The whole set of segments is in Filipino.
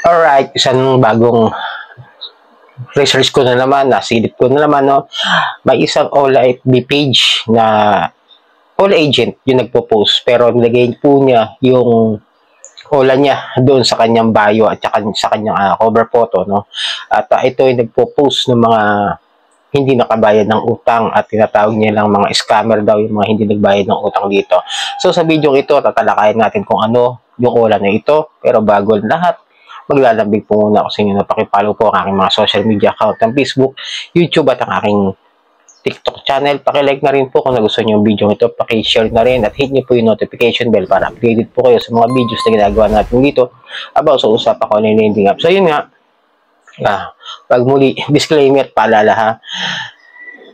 Alright, isang bagong research ko na naman, nasilip ko na naman, no? May isang Ola FB page na Ola agent yung nagpo-post, pero nilagay po niya yung Ola niya doon sa kanyang bio at saka sa kanyang cover photo, no? At ito ay nagpo-post ng mga hindi nakabayad ng utang at tinatawag niya lang mga scammer daw yung mga hindi nagbayad ng utang dito. So sa video ito, tatalakayin natin kung ano yung Ola na ito. Pero bago lahat, maglalambing po muna ako sa inyo na pakipollow po ang aking mga social media account ng Facebook, YouTube at ang aking TikTok channel. Pakilike na rin po kung nagustuhan niyo yung video ito. Pakishare na rin at hit niyo po yung notification bell para updated po kayo sa mga videos na ginagawa natin dito about sa usapan ko na lending app. So yun nga, pag muli, disclaimer, paalala ha,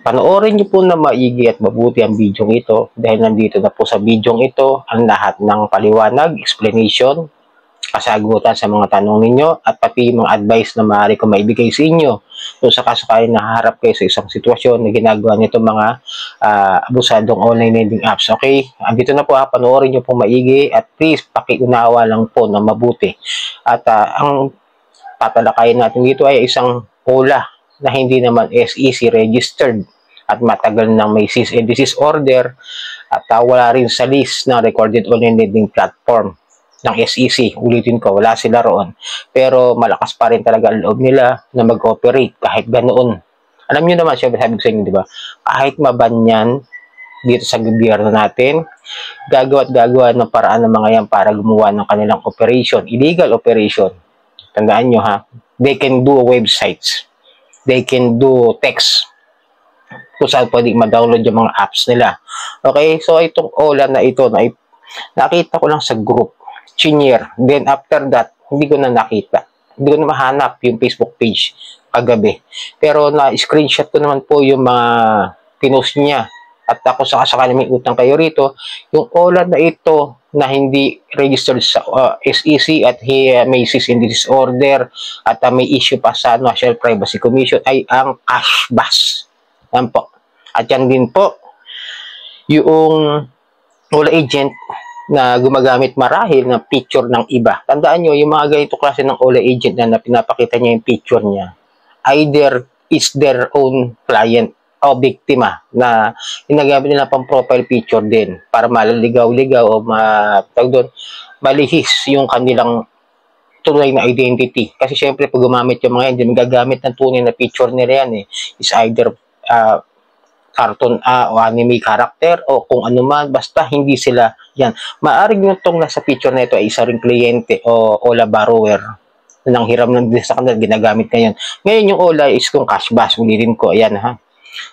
panoorin niyo po na maigi at mabuti ang video ito dahil nandito na po sa video ito ang lahat ng paliwanag, explanation, kasagutan sa mga tanong ninyo at pati mga advice na maaari ko maibigay sa inyo kung sakasakali nahaharap kayo sa isang sitwasyon na ginagawa nito mga abusadong online lending apps. Okay? Andito na po ha, panoorin niyo po maigi at please pakiunawa lang po na mabuti. At ang tatalakayin natin dito ay isang Ola na hindi naman SEC registered at matagal nang may cease and desist order at wala rin sa list ng recorded online lending platform ng SEC. Ulitin ko, wala sila roon. Pero malakas pa rin talaga ang loob nila na mag-operate kahit ganoon. Alam niyo naman, sabi ko sa inyo, di ba? Kahit maban yan dito sa gobyerno natin, gagawa ng paraan ng mga yan para gumawa ng kanilang operation, illegal operation. Tandaan nyo ha, they can do websites, they can do text, kung saan pwede ma-download yung mga apps nila. Okay, so itong Ola na ito, nakita ko lang sa group, Chinyer. Then after that, hindi ko na nakita. Hindi ko na mahanap yung Facebook page kagabi. Pero na-screenshot ko naman po yung mga pinost niya. At ako sakasakali may utang kayo rito, yung Ola na ito na hindi registered sa SEC at may cease and desist order at may issue pa sa National Privacy Commission ay ang Cashbash. Yan po. At yan din po yung Ola agent na gumagamit marahil ng picture ng iba. Tandaan nyo, yung mga ganito klase ng Ola agent na pinapakita niya yung picture niya, either is their own client o biktima na ginagamit nila pang profile picture din para malaligaw-ligaw o malihis yung kanilang tunay na identity. Kasi syempre pag gumamit yung mga yan, magagamit ng tunay na picture nila yan is either cartoon o anime character o kung ano man, basta hindi sila yan. Maaring yung itong nasa picture na ito ay isa ring kliyente o Ola borrower na nanghiram ng sa kanila, ginagamit ngayon. Ngayon yung Ola is kung Cashbash, ulitin ko, ayan ha.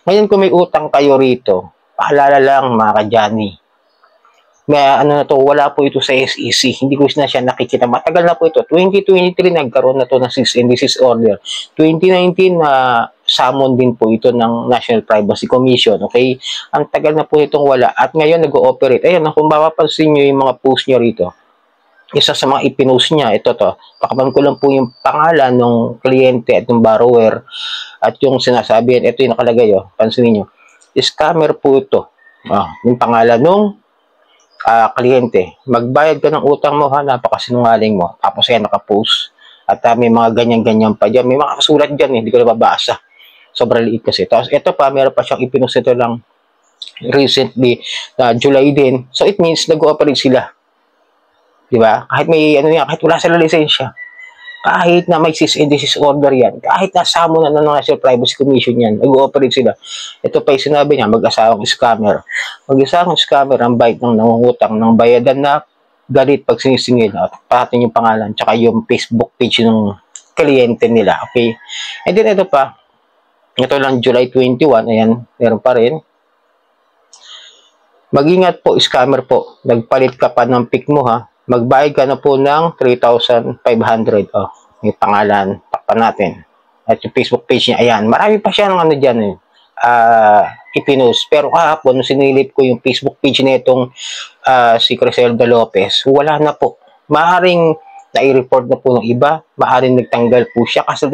Ngayon kung may utang kayo rito, paalala lang mga ka-Johnny, may ano na to, wala po ito sa SEC, hindi ko na siya nakikita, matagal na po ito, 2023 nagkaroon na to ng cease and desist order, 2019 na summon din po ito ng National Privacy Commission, okay? Ang tagal na po itong wala, at ngayon nag-ooperate, ayan, kung mapapansin nyo yung mga post nyo rito, isa sa mga ipinost niya, ito to, pakaman ko lang po yung pangalan ng kliyente at ng borrower, at yung sinasabi, ito yung nakalagay, pansinin nyo, scammer po ito, yung pangalan ng kliyente, magbayad ka ng utang mo ha, napakasinungaling mo, tapos yan nakapost, at may mga ganyan-ganyan pa dyan, may mga kasulat dyan hindi ko nababasa, sobrang liit kasi. Tapos ito pa, meron pa siyang ipinost ito lang recently, July din, so it means nag-ooperate sila, di ba? Kahit may ano yan, kahit wala sila lisensya, kahit na may cease and desist order yan, kahit nasamo na ng National Privacy Commission yan, nag-ooperate sila. Ito pa yung sinabi niya, mag-asawang scammer. Mag-asawang scammer ang bayad ng nangungutang ng bayadan na galit pag sinisingil at pahatin yung pangalan tsaka yung Facebook page ng kliyente nila. Okay? And then ito pa, ito lang July 21, ayan, meron pa rin. Mag-ingat po, scammer po. Nagpalit ka pa ng pic mo ha. Magbayad ka na po ng 3,500. May pangalan, takpan natin. At yung Facebook page niya, ayan. Marami pa siya ng ano dyan ipinost. Pero kahapon, nung sinilip ko yung Facebook page na itong si Criselda Lopez, wala na po. Maaring na-report na po ng iba. Maaring nagtanggal po siya. Kasi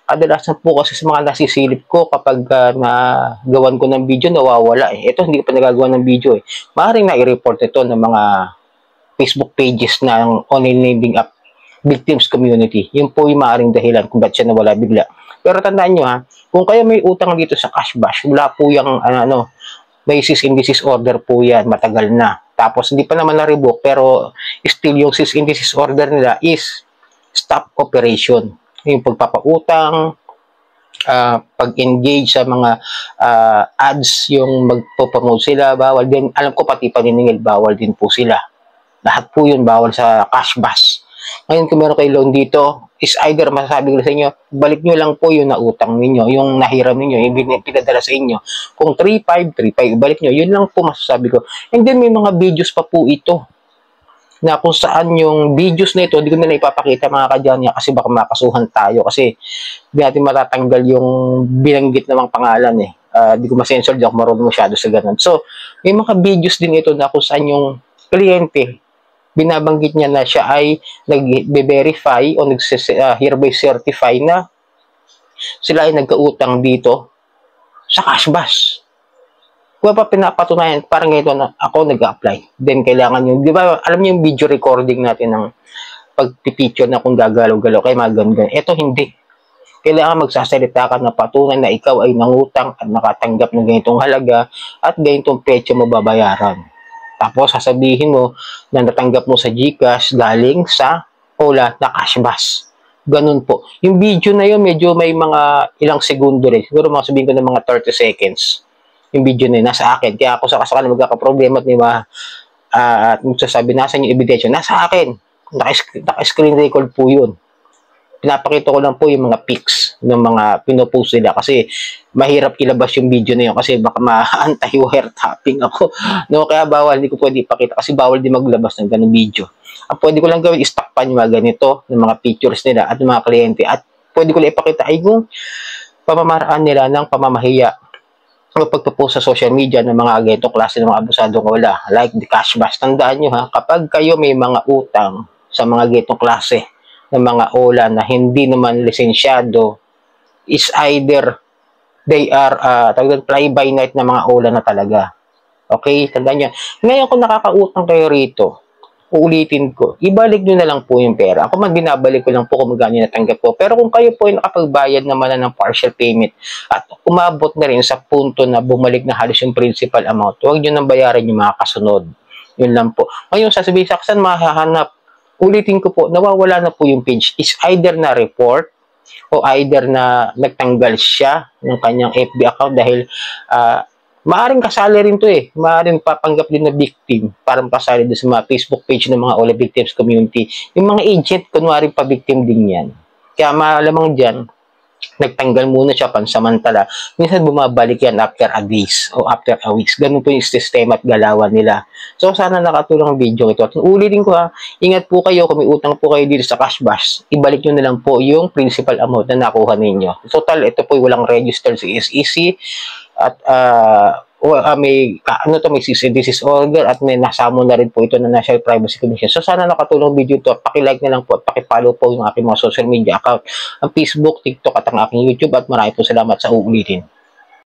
kadalasan po kasi sa mga nasisilip ko kapag nagawan ko ng video, nawawala Ito, hindi ko pa nagagawa ng video Maaring na-report ito ng mga Facebook pages ng online lending app victims community. Yun po yung maaaring dahilan kung ba't siya nawala bigla. Pero tandaan nyo ha, kung kayo may utang dito sa cash bash, wala po yung may cease and desist order po yan, matagal na. Tapos hindi pa naman na-revoke, pero still yung cease and desist order nila is stop operation. Yung pagpapautang, pag-engage sa mga ads, yung magpo-promote sila, bawal din. Alam ko pati paniningil, bawal din po sila. Lahat po yun bawal sa cash bash. Ngayon kung meron kayo loan dito, is either masasabi ko sa inyo, balik nyo lang po yung nautang ninyo, yung nahiram ninyo, yung pinadala sa inyo. Kung 3.5, balik nyo. Yun lang po masasabi ko. And then may mga videos pa po ito na kung saan yung videos na ito, hindi ko na ipapakita mga kadyanya kasi baka makasuhan tayo kasi hindi natin matatanggal yung binanggit na mga pangalan eh. Hindi ko masensor, di ako marunong masyado sa ganun. So, may mga videos din ito na kung saan yung kliyente, binabanggit niya na siya ay nag-verify o hereby certify na sila ay nagkautang dito sa cash bash. Kung pa pinapatunayan, parang ganito na ako nag-apply. Then kailangan yung, di ba, alam niyo yung video recording natin ng pagpipicture na kung gagalaw-galaw, kaya mga ganun. Ito hindi. Kailangan magsasalita ka na patunay na ikaw ay nangutang at nakatanggap ng ganitong halaga at ganitong petsa mo babayaran. Tapos sasabihin mo na natanggap mo sa GCash galing sa Ola na cash bash. Ganun po. Yung video na yun, medyo may mga ilang segundo rin. Siguro mga sabihin ko ng mga 30 seconds. Yung video na yun, nasa akin. Kaya ako sa kasakala magkakaproblema at may mga sasabi, nasa yung ebidensya, nasa akin. Naka-screen record po yun. Pinapakita ko lang po yung mga pics ng mga pinopost nila kasi mahirap ilabas yung video na yun kasi baka ma-anti-wiretapping ako. No, kaya bawal, hindi ko pwede ipakita kasi bawal din maglabas ng ganung video. Ang pwede ko lang gawin, istakpan yung mga ganito, ng mga pictures nila at ng mga kliyente at pwede ko lang ipakita ay yung pamamaraan nila ng pamamahiya o pagpo-post sa social media ng mga ganitong klase ng mga abusadong wala, like the cash bash. Tandaan nyo ha, kapag kayo may mga utang sa mga ganitong klase ng mga ola na hindi naman lisensyado, is either they are fly by night na mga ola na talaga. Okay, tandaan nyo. Ngayon kung nakakautang kayo rito, uulitin ko, ibalik nyo na lang po yung pera. Ako man binabalik ko lang po kung magkano natanggap po. Pero kung kayo po ay nakapagbayad naman na ng partial payment at umabot na rin sa punto na bumalik na halos yung principal amount, huwag nyo nang bayaran yung mga kasunod. Yun lang po. Ngayon, sasabihin sa saan mahahanap? Ulitin ko po, nawawala na po yung page. Is either na report o either na nagtanggal siya ng kanyang FB account dahil maaring kasali rin to eh. Maaring papanggap din na victim para pasali din sa mga Facebook page ng mga Ola Victims Community. Yung mga agent, kunwari pa-victim din yan. Kaya malamang dyan, nagtanggal muna siya pansamantala. Minsan bumabalik yan after a days o after a weeks. Ganun po yung sistema at galawan nila. So, sana nakatulong ang video ito. At ulitin ko ha, ingat po kayo kung may utang po kayo dito sa cash bash. Ibalik nyo na lang po yung principal amount na nakuha ninyo. Total, ito po walang register sa SEC at may cease and desist order at may nasamo na rin po ito na National Privacy Commission. So sana nakatulong video ito. Paki-like na lang po at paki-follow po yung aking mga social media account, ang Facebook, TikTok at ang aking YouTube at marami po salamat sa uulitin.